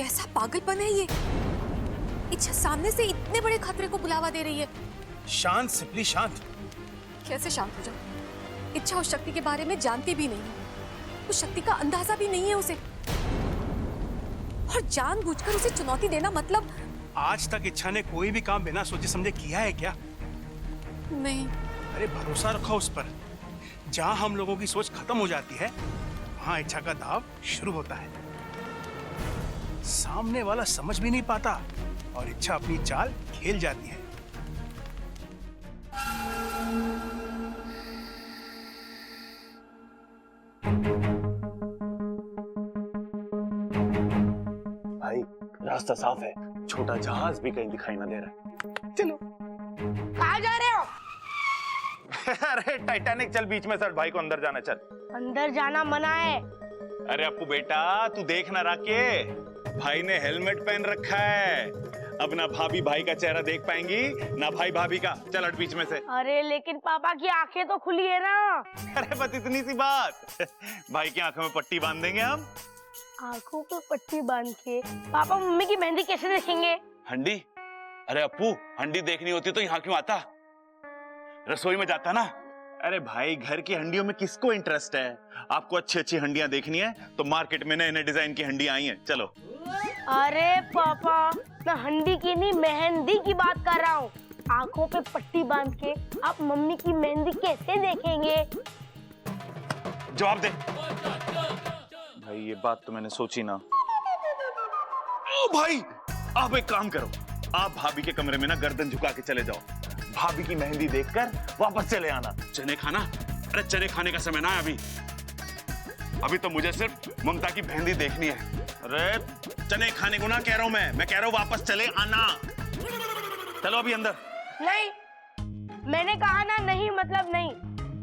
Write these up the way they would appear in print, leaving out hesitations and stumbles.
कैसा पागलपन है ये? इच्छा सामने से इतने बड़े खतरे को बुलावा दे रही है। शांत, सिंपली शांत। कैसे शांत हो जाऊं? इच्छा उस शक्ति के बारे में जानती भी नहीं है, उस शक्ति का अंदाजा भी नहीं है उसे, और जानबूझकर उसे चुनौती देना मतलब। आज तक इच्छा ने कोई भी काम बिना सोचे समझे किया है क्या? नहीं। अरे भरोसा रखो उस पर। जहां हम लोगों की सोच खत्म हो जाती है, वहां इच्छा का दाव शुरू होता है। सामने वाला समझ भी नहीं पाता और इच्छा अपनी चाल खेल जाती है। भाई रास्ता साफ है, छोटा जहाज भी कहीं दिखाई ना दे रहा है। चलो। कहाँ जा रहे हो? अरे टाइटैनिक, चल बीच में सर, भाई को अंदर जाना, चल। अंदर जाना मना है। अरे अपू बेटा, तू देख ना राके, भाई ने हेलमेट पहन रखा है। अब ना भाभी भाई का चेहरा देख पाएंगी, ना भाई भाभी का। चल हट बीच में से। अरे लेकिन पापा की आंखें तो खुली है ना। अरे बस इतनी सी बात। भाई की आंखों में पट्टी बांध देंगे हम। आंखों पे पट्टी बांध के पापा मम्मी की मेहंदी कैसे देखेंगे? हंडी? अरे अपू, हंडी देखनी होती तो यहाँ क्यों आता? रसोई में जाता ना। अरे भाई, घर की हंडियों में किसको इंटरेस्ट है? आपको अच्छी अच्छी हंडियां देखनी है तो मार्केट में नए नए डिजाइन की हंडियां आई हैं, चलो। अरे पापा, मैं हंडी की नहीं मेहंदी की बात कर रहा हूँ। आंखों पे पट्टी बांध के आप मम्मी की मेहंदी कैसे देखेंगे? जवाब दे। भाई ये बात तो मैंने सोची ना। ओ भाई, आप एक काम करो, आप भाभी के कमरे में ना गर्दन झुका के चले जाओ। भाभी की मेहंदी देखकर वापस चले आना। चने खाना? अरे चने खाने का समय ना है अभी तो मुझे सिर्फ ममता की मेहंदी देखनी है। अरे चने खाने को ना कह रहा हूं मैं कह रहा हूं वापस चले आना। चलो अभी अंदर। नहीं, मैंने कहा ना नहीं मतलब नहीं।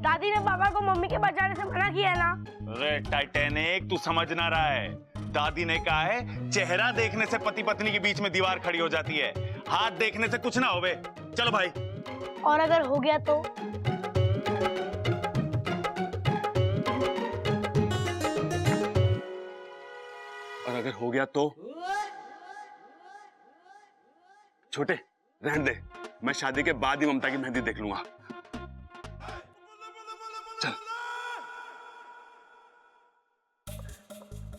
दादी ने पापा को मम्मी के बचाने से मना किया ना। अरे टाइटैनिक, तू समझ ना रहा है। दादी ने कहा है चेहरा देखने से पति पत्नी के बीच में दीवार खड़ी हो जाती है, हाथ देखने से कुछ ना होवे। चलो भाई। और अगर हो गया तो? और अगर हो गया तो? छोटे रहने दे, मैं शादी के बाद ही ममता की मेहंदी देख लूंगा। चल।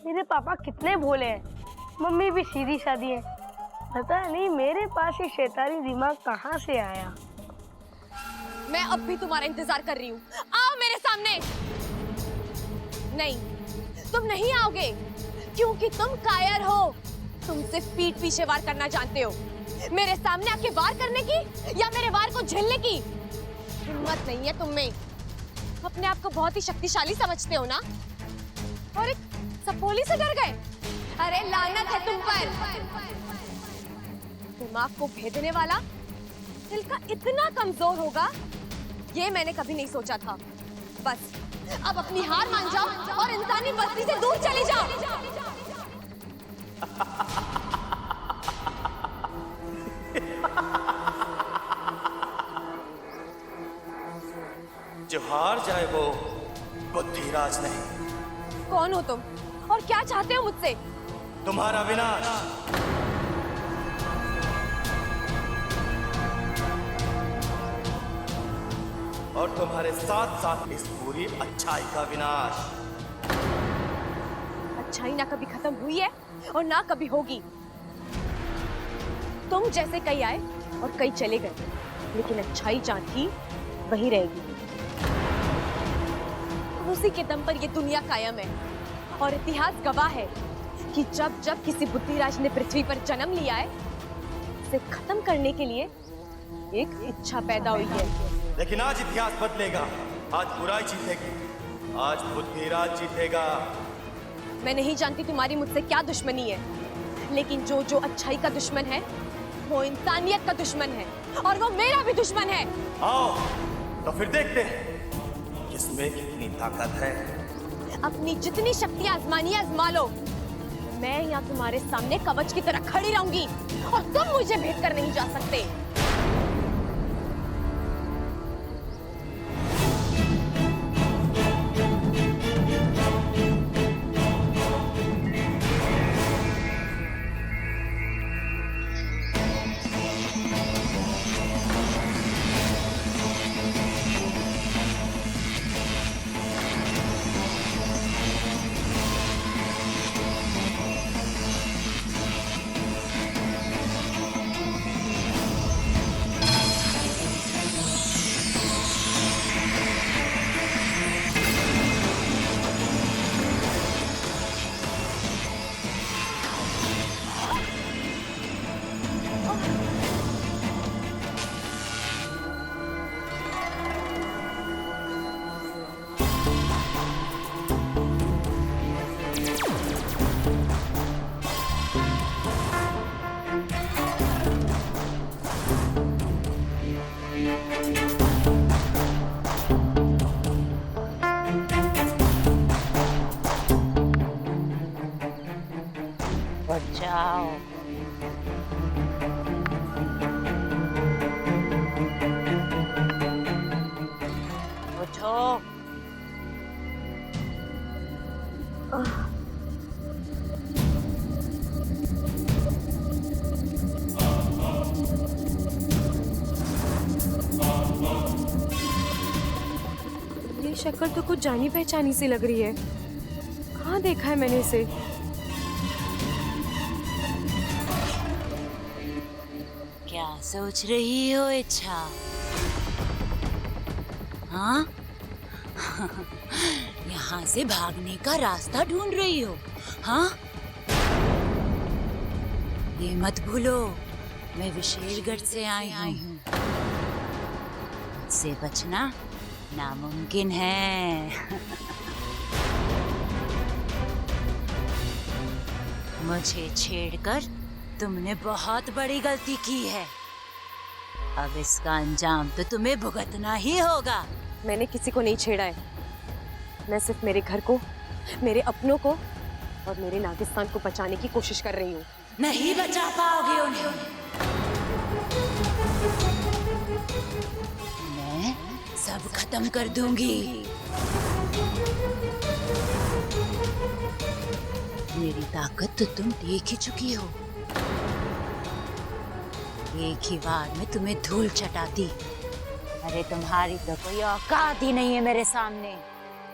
मेरे पापा कितने भोले हैं, मम्मी भी सीधी सादी है। पता नहीं मेरे पास ये शैतानी दिमाग कहाँ से आया। मैं अब भी तुम्हारा इंतजार कर रही हूँ, आओ मेरे सामने। नहीं, तुम नहीं आओगे क्योंकि तुम कायर हो। तुम सिर्फ पीठ पीछे वार करना जानते हो। मेरे सामने आके वार करने की या मेरे वार को झेलने की हिम्मत नहीं है तुम में। अपने आप को बहुत ही शक्तिशाली समझते हो ना, और एक सपोली से डर गए। अरे लानत है तुम पर। दिमाग को भेदने वाला दिल का इतना कमजोर होगा, ये मैंने कभी नहीं सोचा था। बस अब अपनी हार मान जाओ और इंसानी बस्ती से दूर चले जाओ। जो हार जाए वो बुद्धिराज नहीं। कौन हो तुम और क्या चाहते हो मुझसे? तुम्हारा विनाश। और तुम्हारे साथ साथ इस पूरी अच्छाई का विनाश। अच्छाई ना कभी खत्म हुई है और ना कभी होगी। तुम जैसे कई आए और कई चले गए, लेकिन अच्छाई जहाँ थी वहीं रहेगी। उसी के दम पर ये दुनिया कायम है और इतिहास गवाह है कि जब जब किसी बुद्धिराज ने पृथ्वी पर जन्म लिया है, उसे खत्म करने के लिए एक इच्छा पैदा हुई है। लेकिन आज इतिहास बदलेगा, आज बुराई जीतेगी, आज बुद्धिराज जीतेगा। मैं नहीं जानती तुम्हारी मुझसे क्या दुश्मनी है, लेकिन जो जो अच्छाई का दुश्मन है वो इंसानियत का दुश्मन है, और वो मेरा भी दुश्मन है। आओ तो फिर देखते हैं किसमें कितनी ताकत है। अपनी जितनी शक्ति आजमानी आजमा लो। मैं यहाँ तुम्हारे सामने कवच की तरह खड़ी रहूंगी और तुम मुझे भेद कर नहीं जा सकते। जाओ। उठो। ये शक्ल तो कुछ जानी पहचानी सी लग रही है। कहाँ देखा है मैंने इसे? क्या सोच रही हो इच्छा? हाँ? यहाँ से भागने का रास्ता ढूंढ रही हो? हाँ? ये मत भूलो, मैं विशेलगढ़ से आई हूँ। मुझसे बचना नामुमकिन है। मुझे छेड़कर तुमने बहुत बड़ी गलती की है। अब इसका अंजाम तो तुम्हें भुगतना ही होगा। मैंने किसी को नहीं छेड़ा है। मैं सिर्फ मेरे घर को, मेरे अपनों को और मेरे नागिस्तान को बचाने की कोशिश कर रही हूँ। नहीं बचा पाओगे उन्हें। मैं सब खत्म कर दूंगी। मेरी ताकत तो तुम देख ही चुकी हो। एक ही बार में तुम्हें धूल चटाती। अरे तुम्हारी तो कोई औकात ही नहीं है मेरे सामने।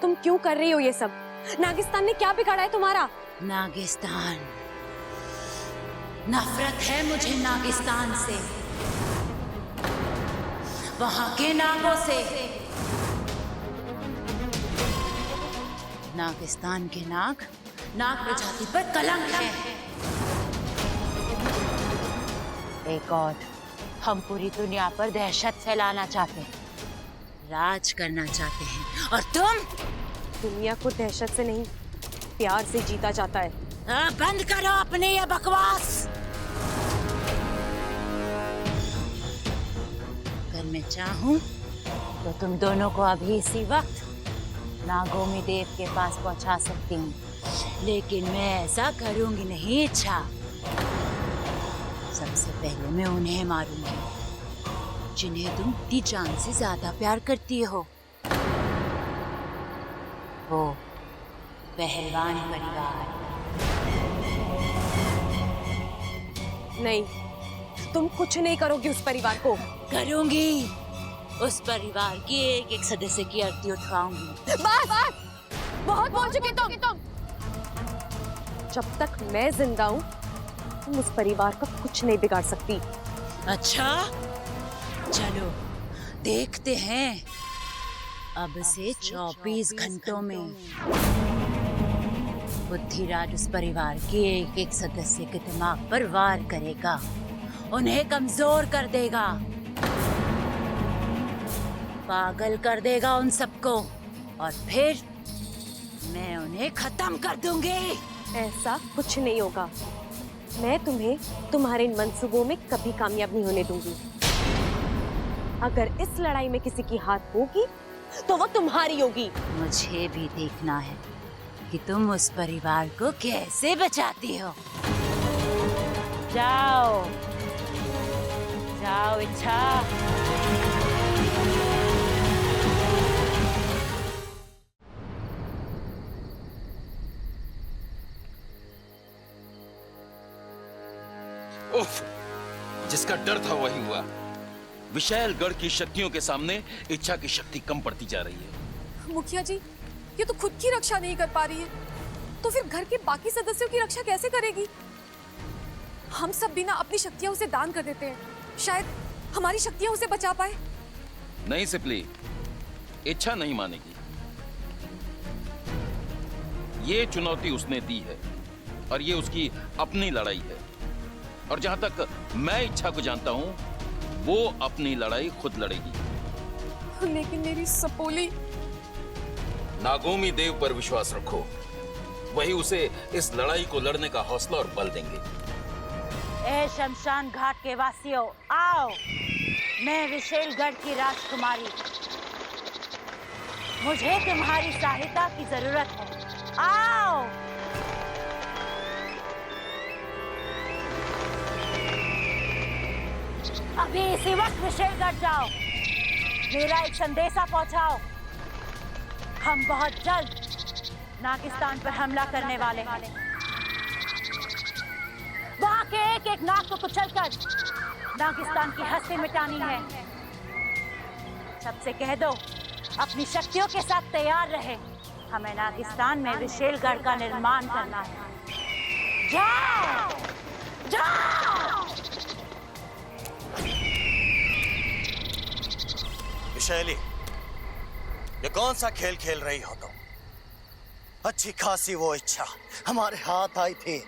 तुम क्यों कर रही हो ये सब? नागिस्तान ने क्या बिगाड़ा है तुम्हारा? नागिस्तान, नफरत है मुझे नागिस्तान से, वहां के नागों से। नागिस्तान के नाग प्रजाति पर कलंक है। एक और, हम पूरी दुनिया पर दहशत फैलाना चाहते हैं, राज करना चाहते हैं, और तुम? दुनिया को दहशत से नहीं, प्यार से जीता जाता है। बंद करो अपनी ये बकवास। अगर मैं चाहूं तो तुम दोनों को अभी इसी वक्त नागोमी देव के पास पहुंचा सकती हूँ, लेकिन मैं ऐसा करूंगी नहीं इच्छा। सबसे पहले मैं उन्हें मारूंगी जिन्हें तुम इतनी जान से ज्यादा प्यार करती हो। वो पहलवान परिवार। नहीं, तुम कुछ नहीं करोगी उस परिवार को। करूंगी। उस परिवार की एक एक सदस्य की आरती उठवाऊंगी। बस बहुत बोल चुके तुम। जब तक मैं जिंदा हूँ तुम उस परिवार का कुछ नहीं बिगाड़ सकती। अच्छा, चलो देखते हैं। अब से 24 घंटों में बुद्धिराज उस परिवार के एक एक सदस्य के दिमाग पर वार करेगा, उन्हें कमजोर कर देगा, पागल कर देगा उन सबको, और फिर मैं उन्हें खत्म कर दूंगी। ऐसा कुछ नहीं होगा। मैं तुम्हें तुम्हारे इन मंसूबों में कभी कामयाब नहीं होने दूंगी। अगर इस लड़ाई में किसी की हाथ होगी तो वो तुम्हारी होगी। मुझे भी देखना है कि तुम उस परिवार को कैसे बचाती हो। जाओ जाओ इच्छा। उफ, जिसका डर था वही हुआ। विशालगढ़ की शक्तियों के सामने इच्छा की शक्ति कम पड़ती जा रही है। मुखिया जी, ये तो खुद की रक्षा नहीं कर पा रही है, तो फिर घर के बाकी सदस्यों की रक्षा कैसे करेगी? हम सब भी ना अपनी शक्तियां उसे दान कर देते हैं, शायद हमारी शक्तियां उसे बचा पाए। नहीं सिपली, इच्छा नहीं मानेगी। ये चुनौती उसने दी है और ये उसकी अपनी लड़ाई है। और जहां तक मैं इच्छा को जानता हूं, वो अपनी लड़ाई खुद लड़ेगी। लेकिन मेरी सपोली। नागोमी देव पर विश्वास रखो, वही उसे इस लड़ाई को लड़ने का हौसला और बल देंगे। ए शमशान घाट के वासियों, आओ। मैं विशेलगढ़ की राजकुमारी, मुझे तुम्हारी सहायता की जरूरत है। आओ। अभी इसी वक्त विशेलगढ़ जाओ, मेरा एक संदेशा पहुंचाओ। हम बहुत जल्द नागिस्तान पर हमला करने वाले हैं। वहां के एक एक नाग को कुचलकर नागिस्तान की हस्ती मिटानी है। सबसे कह दो अपनी शक्तियों के साथ तैयार रहे। हमें नागिस्तान में विशेलगढ़ का निर्माण करना है। जाओ जाओ। विशैली, ये कौन सा खेल खेल रही हो तुम? अच्छी खासी वो इच्छा हमारे हाथ आई थी,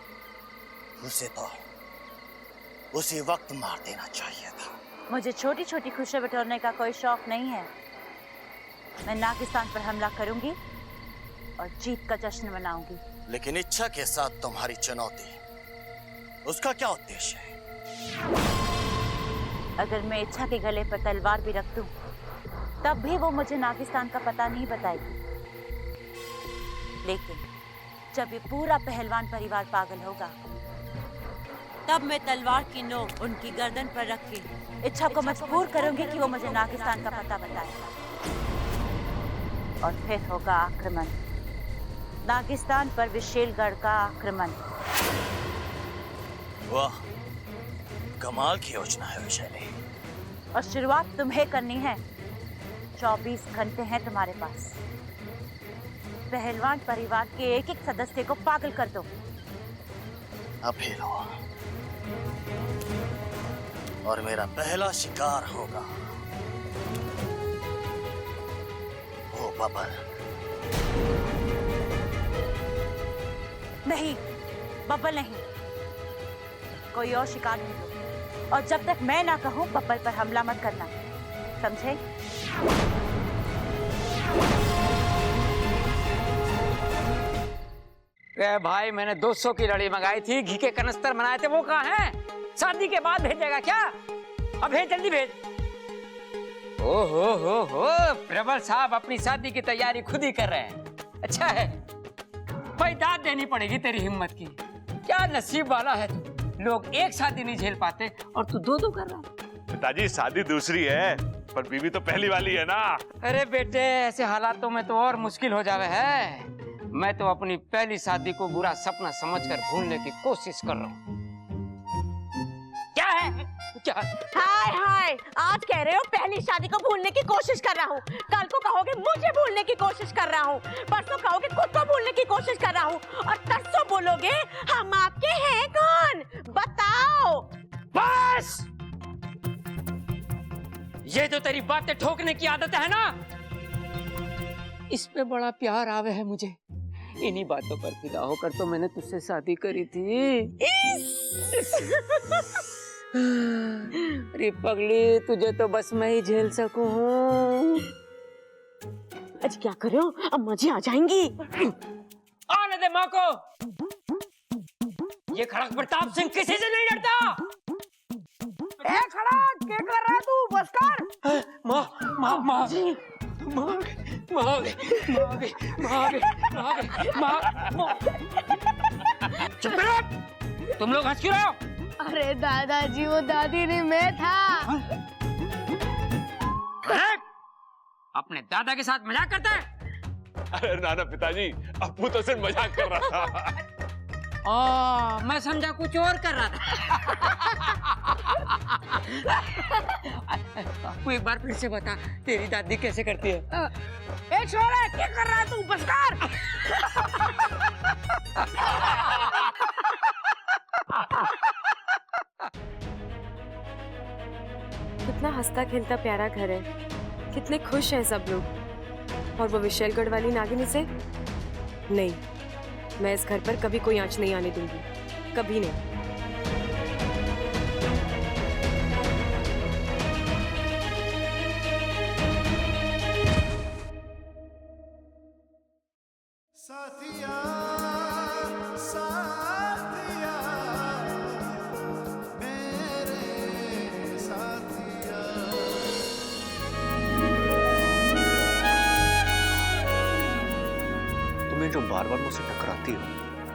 उसे तो उसी वक्त मार देना चाहिए था। मुझे छोटी छोटी खुशियां बटोरने का कोई शौक नहीं है। मैं नागिस्तान पर हमला करूंगी और जीत का जश्न मनाऊंगी। लेकिन इच्छा के साथ तुम्हारी चुनौती, उसका क्या उद्देश्य है? अगर मैं इच्छा के गले पर तलवार भी रख दूं, तब भी वो मुझे नागिस्तान का पता नहीं बताएगी। लेकिन जब ये पूरा पहलवान परिवार पागल होगा, तब मैं तलवार की नोक उनकी गर्दन पर रख के इच्छा को मजबूर करूंगी कि वो मुझे नागिस्तान का पता बताए। और फिर होगा आक्रमण, नागिस्तान पर विशेलगढ़ का आक्रमण। वाह, कमाल की योजना है विशैली। और शुरुआत तुम्हें करनी है। 24 घंटे हैं तुम्हारे पास। पहलवान परिवार के एक एक सदस्य को पागल कर दो। अब फिर हो और मेरा पहला शिकार होगा वो बबल। नहीं, बब्बल नहीं, कोई और शिकार ढूंढो। और जब तक मैं ना कहूं बब्बल पर हमला मत करना, समझे? भाई मैंने 200 की लड़ी मंगाई थी, घी के कनस्तर बनाए थे, वो कहाँ हैं? शादी के बाद भेजेगा क्या? अब भेज, जल्दी भेज। हो प्रबल साहब अपनी शादी की तैयारी खुद ही कर रहे हैं। अच्छा है भाई, दाद देनी पड़ेगी तेरी हिम्मत की। क्या नसीब वाला है तू, लोग एक शादी नहीं झेल पाते और तू दो दो कर रहा है। पिताजी शादी दूसरी है, पर बीवी तो पहली वाली है ना। अरे बेटे, ऐसे हालातों में तो और मुश्किल हो जावे है। मैं तो अपनी पहली शादी को बुरा सपना समझकर भूलने की कोशिश कर रहा हूँ। क्या है? क्या? हाय हाय, आज कह रहे हो पहली शादी को भूलने की कोशिश कर रहा हूँ, कल को कहोगे मुझे भूलने की कोशिश कर रहा हूँ, परसों कहोगे खुद को भूलने की कोशिश कर रहा हूँ, और तरसों बोलोगे हम आपके हैं कौन? बताओ। बस, ये तो तेरी बातें ठोकने की आदत है ना, इस पे बड़ा प्यार आवे है मुझे। इन्हीं बातों पर फिदा होकर तो मैंने तुझसे शादी करी थी। अरे पगली, तुझे तो बस मैं ही झेल सकूं। आज क्या करो, अम्मा जी आ जाएंगी। आने दे माँ को। ये खड़क प्रताप सिंह किसी से नहीं डरता। ए खड़क, क्या कर रहा है तू? बस कर। माँ माँ माँ माँ चुप रहो। तुम लोग हंस क्यों रहे हो? अरे दादाजी, वो दादी नहीं, मैं था। अपने दादा के साथ मजाक करता है? अरे नाना पिताजी, अप्पू तो सिर्फ मजाक कर रहा था। मैं समझा कुछ और कर रहा था। तू एक बार फिर से बता, तेरी दादी कैसे करती है? ए छोरा, क्या कर रहा है तू? बस कर। कितना हंसता खेलता प्यारा घर है, कितने खुश हैं सब लोग। और वो विशेलगढ़ वाली नागिनी से नहीं, मैं इस घर पर कभी कोई आंच नहीं आने दूंगी, कभी नहीं। साथिया साथिया मेरे साथिया। तुम्हें जो बार बार मुझसे टकराती हो,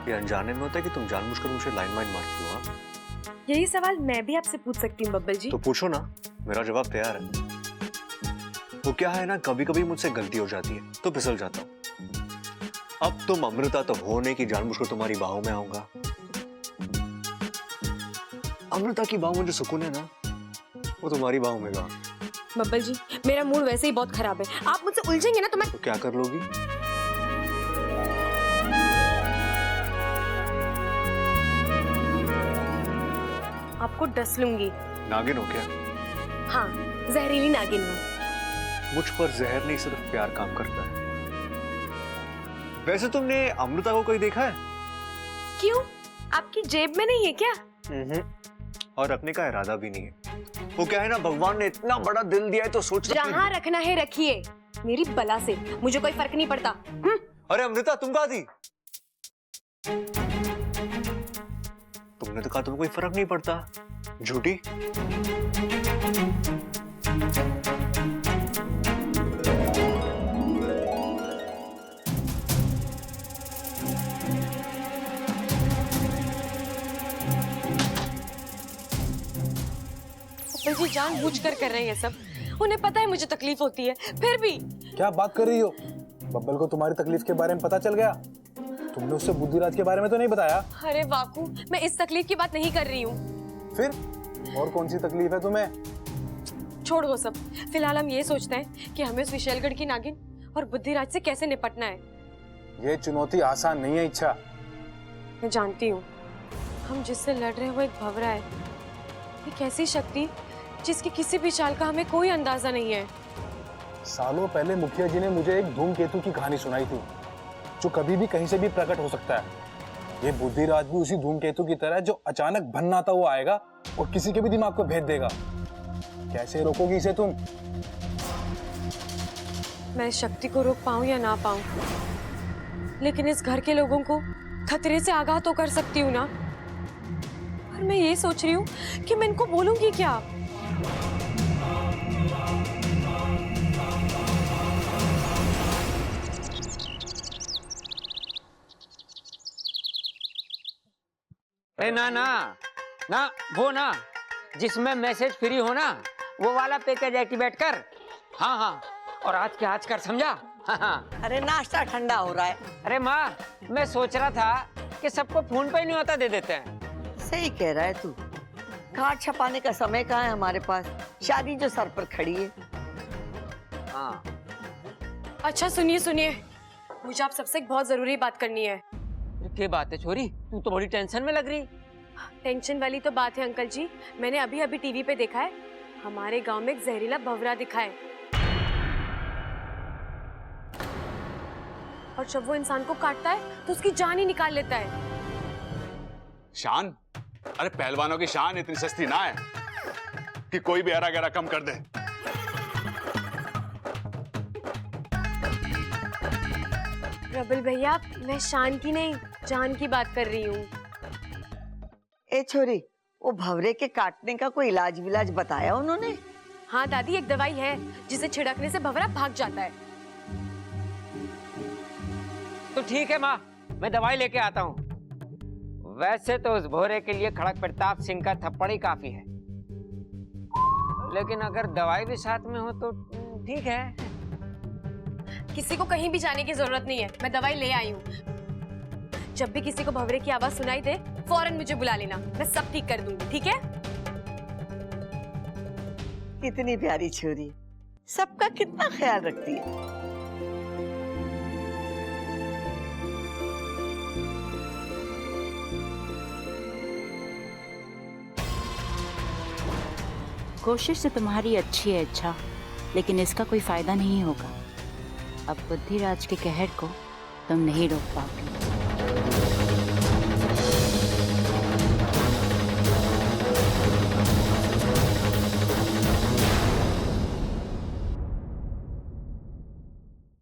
ये अनजाने में होता है कि तुम जानबूझकर मुझे लाइन मारती हो? यही सवाल मैं भी आपसे पूछ सकती हूँ बब्बल जी। तो पूछो ना, मेरा जवाब तैयार है। वो क्या है ना, कभी कभी मुझसे गलती हो जाती है तो फिसल जाता हूँ। अब तुम अमृता तो हो नहीं कि जानबूझकर तुम्हारी बाहों में आऊंगा। अमृता की बाहों में जो सुकून है ना, वो तुम्हारी बाहों में गा। बब्बल जी, मेरा मूड वैसे ही बहुत खराब है, आप मुझसे उलझेंगे ना तो मैं तो क्या कर लोगी? आपको डस लूंगी। नागिन हो क्या? हाँ, जहरीली नागिन हूँ। मुझ पर जहर नहीं, सिर्फ प्यार काम करता है। वैसे तुमने अमृता को कहीं देखा है? क्यों, आपकी जेब में नहीं है क्या? और रखने का इरादा भी नहीं है। वो क्या है ना, भगवान ने इतना बड़ा दिल दिया है तो सोच जहाँ रखना है रखिए, मेरी बला से मुझे कोई फर्क नहीं पड़ता। अरे अमृता, तुम कहाँ थी? तुमने तो कहा तुम्हें कोई फर्क नहीं पड़ता, झूठी। जी जानबूझकर कर रहे हैं ये सब, उन्हें पता है मुझे तकलीफ होती है, फिर भी। क्या बात कर रही हो? बब्बल को तुम्हारी तकलीफ के बारे में पता चल गया? तुमने उससे बुद्धिराज के बारे में तो नहीं बताया? अरे वाकू, मैं इस तकलीफ की बात नहीं कर रही हूँ। फिर और कौन सी तकलीफ है तुम्हें? छोड़ वो सब, फिलहाल हम ये सोचते हैं कि हमें उस विशेलगढ़ की नागिन और बुद्धिराज से कैसे निपटना है। ये चुनौती आसान नहीं है इच्छा। मैं जानती हूँ, हम जिससे लड़ रहे हैं वो एक भंवरा है, एक ऐसी शक्ति जिसकी किसी भी चाल का हमें कोई अंदाजा नहीं है। सालों पहले मुखिया जी ने मुझे एक धूमकेतु की कहानी सुनाई थी, जो कभी भी कहीं से भी प्रकट हो सकता है। ये बुद्धिराज भी उसी धूमकेतु की तरह, जो अचानक भन्नाता हुआ आएगा और किसी के भी दिमाग को भेद देगा। कैसे रोकोगी इसे तुम? मैं शक्ति को रोक पाऊं या ना पाऊं, लेकिन इस घर के लोगों को खतरे से आगाह तो कर सकती हूँ ना। और मैं ये सोच रही हूँ कि मैं इनको बोलूंगी क्या। ना ना ना, वो ना जिसमें मैसेज फ्री हो ना, वो वाला पैकेज एक्टिवेट कर। हाँ हाँ, और आज के आज कर, समझा? हाँ हाँ। अरे नाश्ता ठंडा हो रहा है। अरे माँ, मैं सोच रहा था कि सबको फोन पे ही नहीं होता दे देते हैं। सही कह रहा है तू, कार्ड छपाने का समय कहाँ है हमारे पास, शादी जो सर पर खड़ी है। हाँ। अच्छा सुनिए सुनिए, मुझे आप सबसे एक बहुत जरूरी बात करनी है। क्या बात है छोरी, तू तो बड़ी टेंशन में लग रही। टेंशन वाली तो बात है अंकल जी, मैंने अभी अभी टीवी पे देखा है, हमारे गांव में एक जहरीला भंवरा दिखा है, और जब वो इंसान को काटता है तो उसकी जान ही निकाल लेता है। शान? अरे पहलवानों की शान इतनी सस्ती ना है कि कोई भी हरा गहरा कम कर दे। प्रबल भैया, मैं शान की नहीं, जान की बात कर रही हूँ। ए छोरी, वो भंवरे के काटने का कोई इलाज विलाज बताया उन्होंने? हाँ दादी, एक दवाई है जिसे छिड़कने से भंवरा भाग जाता है। तो ठीक है माँ, मैं दवाई लेके आता हूँ। वैसे तो उस भोरे के लिए खड़क प्रताप सिंह का थप्पड़ ही काफी है, लेकिन अगर दवाई भी साथ में हो तो ठीक है। किसी को कहीं भी जाने की जरूरत नहीं है, मैं दवाई ले आई हूँ। जब भी किसी को भंवरे की आवाज सुनाई दे, फौरन मुझे बुला लेना, मैं सब ठीक कर दूंगी, ठीक है? कितनी प्यारी छोरी, सबका कितना ख्याल रखती है। कोशिश तो तुम्हारी अच्छी है अच्छा, लेकिन इसका कोई फायदा नहीं होगा। अब बुद्धिराज के कहर को तुम नहीं रोक पाओगे।